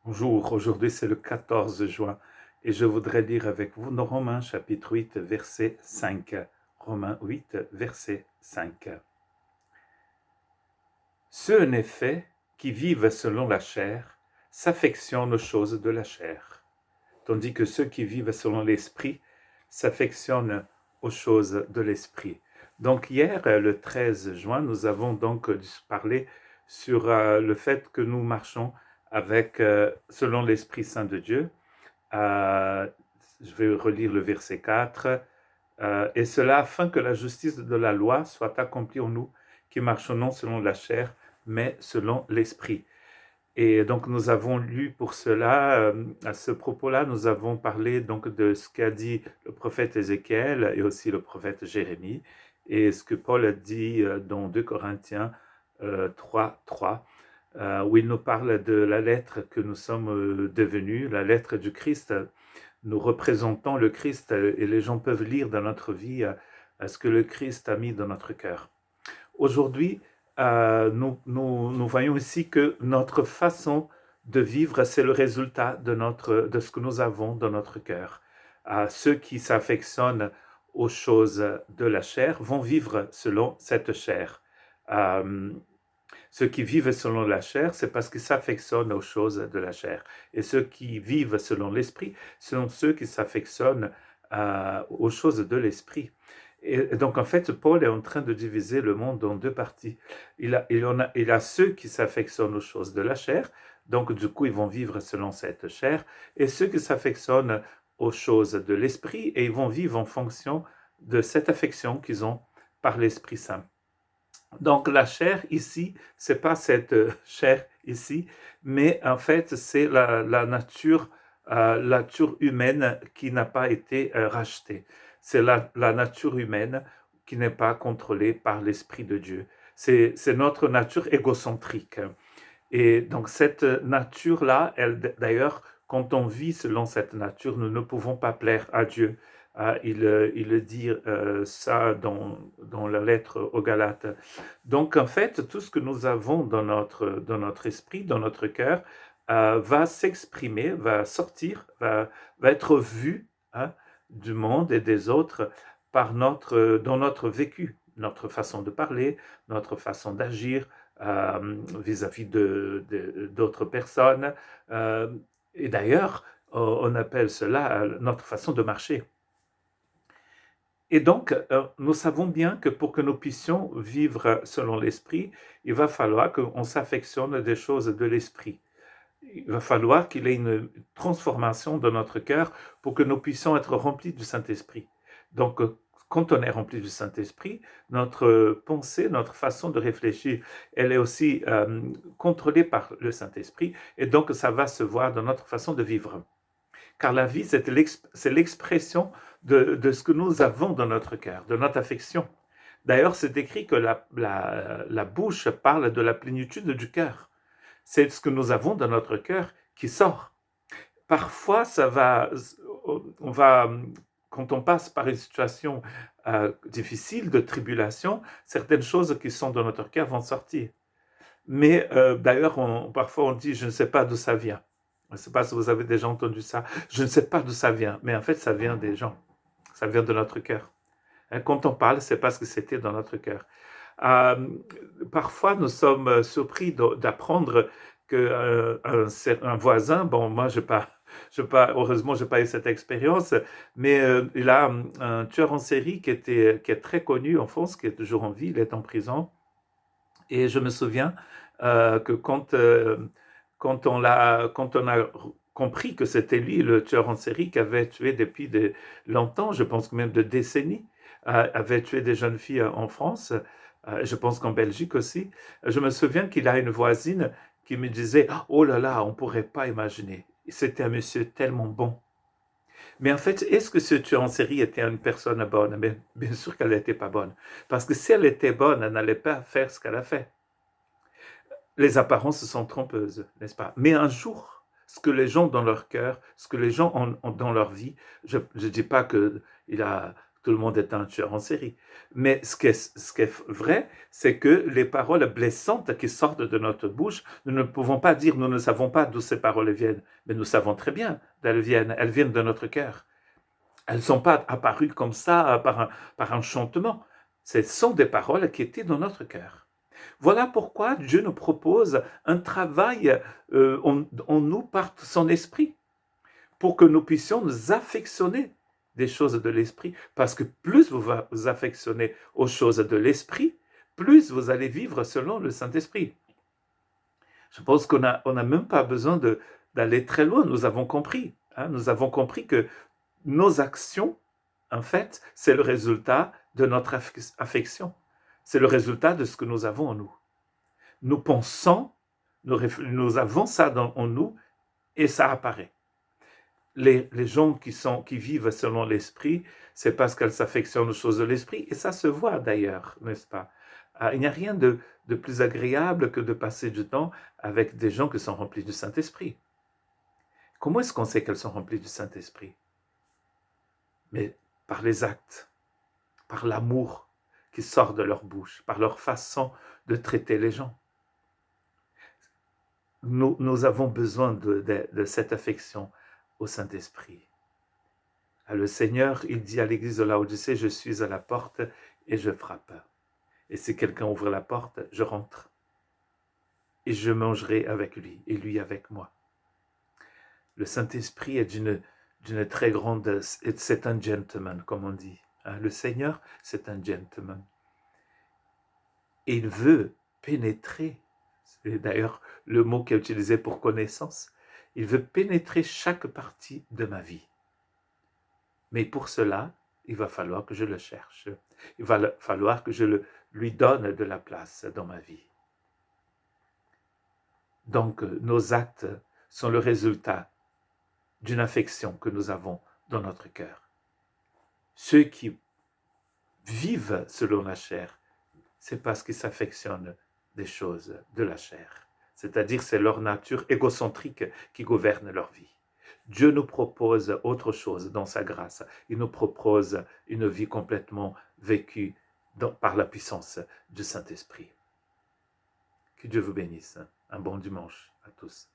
Bonjour, aujourd'hui c'est le 14 juin et je voudrais lire avec vous dans Romains chapitre 8 verset 5. Romains 8 verset 5. Ceux en effet qui vivent selon la chair s'affectionnent aux choses de la chair, tandis que ceux qui vivent selon l'esprit s'affectionnent aux choses de l'esprit. Donc hier, le 13 juin, nous avons donc parlé sur le fait que nous marchons selon l'Esprit Saint de Dieu. Euh, je vais relire le verset 4. Et cela afin que la justice de la loi soit accomplie en nous, qui marchons non selon la chair, mais selon l'Esprit. Et donc nous avons lu pour cela, à ce propos-là, nous avons parlé donc de ce qu'a dit le prophète Ézéchiel et aussi le prophète Jérémie, et ce que Paul a dit dans 2 Corinthiens 3, 3, où il nous parle de la lettre que nous sommes devenus, la lettre du Christ. Nous représentons le Christ et les gens peuvent lire dans notre vie ce que le Christ a mis dans notre cœur. Aujourd'hui, nous voyons ici que notre façon de vivre, c'est le résultat de ce que nous avons dans notre cœur. Ceux qui s'affectionnent aux choses de la chair vont vivre selon cette chair. Ceux qui vivent selon la chair, c'est parce qu'ils s'affectionnent aux choses de la chair. Et ceux qui vivent selon l'esprit sont ceux qui s'affectionnent aux choses de l'esprit. Et donc, en fait, Paul est en train de diviser le monde en deux parties. Il a ceux qui s'affectionnent aux choses de la chair, donc du coup, ils vont vivre selon cette chair, et ceux qui s'affectionnent aux choses de l'esprit, et ils vont vivre en fonction de cette affection qu'ils ont par l'Esprit Saint. Donc la chair ici, c'est pas cette chair ici, mais en fait c'est la nature humaine qui n'a pas été rachetée. C'est la nature humaine qui n'est pas contrôlée par l'Esprit de Dieu. C'est notre nature égocentrique. Et donc cette nature-là, d'ailleurs, quand on vit selon cette nature, nous ne pouvons pas plaire à Dieu. Il dit ça dans la lettre aux Galates. Donc en fait, tout ce que nous avons dans notre esprit, dans notre cœur, va s'exprimer, va sortir, va être vu du monde et des autres dans notre vécu, notre façon de parler, notre façon d'agir, vis-à-vis d'autres personnes. Et d'ailleurs, on appelle cela notre façon de marcher. Et donc, nous savons bien que pour que nous puissions vivre selon l'esprit, il va falloir qu'on s'affectionne des choses de l'esprit. Il va falloir qu'il y ait une transformation de notre cœur pour que nous puissions être remplis du Saint-Esprit. Donc, quand on est rempli du Saint-Esprit, notre pensée, notre façon de réfléchir, elle est aussi contrôlée par le Saint-Esprit, et donc ça va se voir dans notre façon de vivre. Car la vie, c'est l'expression de ce que nous avons dans notre cœur, de notre affection. D'ailleurs, c'est écrit que la bouche parle de la plénitude du cœur. C'est ce que nous avons dans notre cœur qui sort. Parfois, quand on passe par une situation difficile, de tribulation, certaines choses qui sont dans notre cœur vont sortir. Mais d'ailleurs, parfois on dit, je ne sais pas d'où ça vient. Je ne sais pas si vous avez déjà entendu ça. Je ne sais pas d'où ça vient. Mais en fait, ça vient des gens. Ça vient de notre cœur. Quand on parle, c'est parce que c'était dans notre cœur. Euh, Parfois, nous sommes surpris d'apprendre qu'un voisin, bon, moi, heureusement, je n'ai pas eu cette expérience, mais il a un tueur en série qui est très connu en France, qui est toujours en vie, il est en prison. Et je me souviens que quand on a compris que c'était lui, le tueur en série, qui avait tué depuis longtemps, je pense que même de décennies, avait tué des jeunes filles en France, je pense qu'en Belgique aussi. Je me souviens qu'il a une voisine qui me disait, oh là là, on ne pourrait pas imaginer. C'était un monsieur tellement bon. Mais en fait, est-ce que ce tueur en série était une personne bonne? Mais bien sûr qu'elle n'était pas bonne. Parce que si elle était bonne, elle n'allait pas faire ce qu'elle a fait. Les apparences sont trompeuses, n'est-ce pas? Mais un jour, ce que les gens ont dans leur cœur, ce que les gens ont dans leur vie, je ne dis pas qu'il a tout le monde est un tueur en série. Mais ce qui est vrai, c'est que les paroles blessantes qui sortent de notre bouche, nous ne pouvons pas dire, nous ne savons pas d'où ces paroles viennent, mais nous savons très bien d'où elles viennent de notre cœur. Elles ne sont pas apparues comme ça par un chantement. Ce sont des paroles qui étaient dans notre cœur. Voilà pourquoi Dieu nous propose un travail en nous par son esprit, pour que nous puissions nous affectionner des choses de l'esprit, parce que plus vous vous affectionnez aux choses de l'esprit, plus vous allez vivre selon le Saint-Esprit. Je pense qu'on n'a même pas besoin d'aller très loin, nous avons compris. Nous avons compris que nos actions, en fait, c'est le résultat de notre affection. C'est le résultat de ce que nous avons en nous. Nous pensons, nous avons ça en nous et ça apparaît. Les gens qui vivent selon l'esprit, c'est parce qu'elles s'affectionnent aux choses de l'esprit, et ça se voit d'ailleurs, n'est-ce pas? Il n'y a rien de plus agréable que de passer du temps avec des gens qui sont remplis du Saint-Esprit. Comment est-ce qu'on sait qu'elles sont remplies du Saint-Esprit? Mais par les actes, par l'amour qui sort de leur bouche, par leur façon de traiter les gens. Nous avons besoin de cette affection au Saint-Esprit. Le Seigneur, il dit à l'église de Laodicée, je suis à la porte et je frappe. Et si quelqu'un ouvre la porte, je rentre. Et je mangerai avec lui et lui avec moi. Le Saint-Esprit est d'une très grande... C'est un gentleman, comme on dit. Le Seigneur, c'est un gentleman. Et il veut pénétrer. C'est d'ailleurs le mot qui est utilisé pour connaissance. Il veut pénétrer chaque partie de ma vie. Mais pour cela, il va falloir que je le cherche. Il va falloir que je lui donne de la place dans ma vie. Donc, nos actes sont le résultat d'une affection que nous avons dans notre cœur. Ceux qui vivent selon la chair, c'est parce qu'ils s'affectionnent des choses de la chair. C'est-à-dire, c'est leur nature égocentrique qui gouverne leur vie. Dieu nous propose autre chose dans sa grâce. Il nous propose une vie complètement vécue par la puissance du Saint-Esprit. Que Dieu vous bénisse. Un bon dimanche à tous.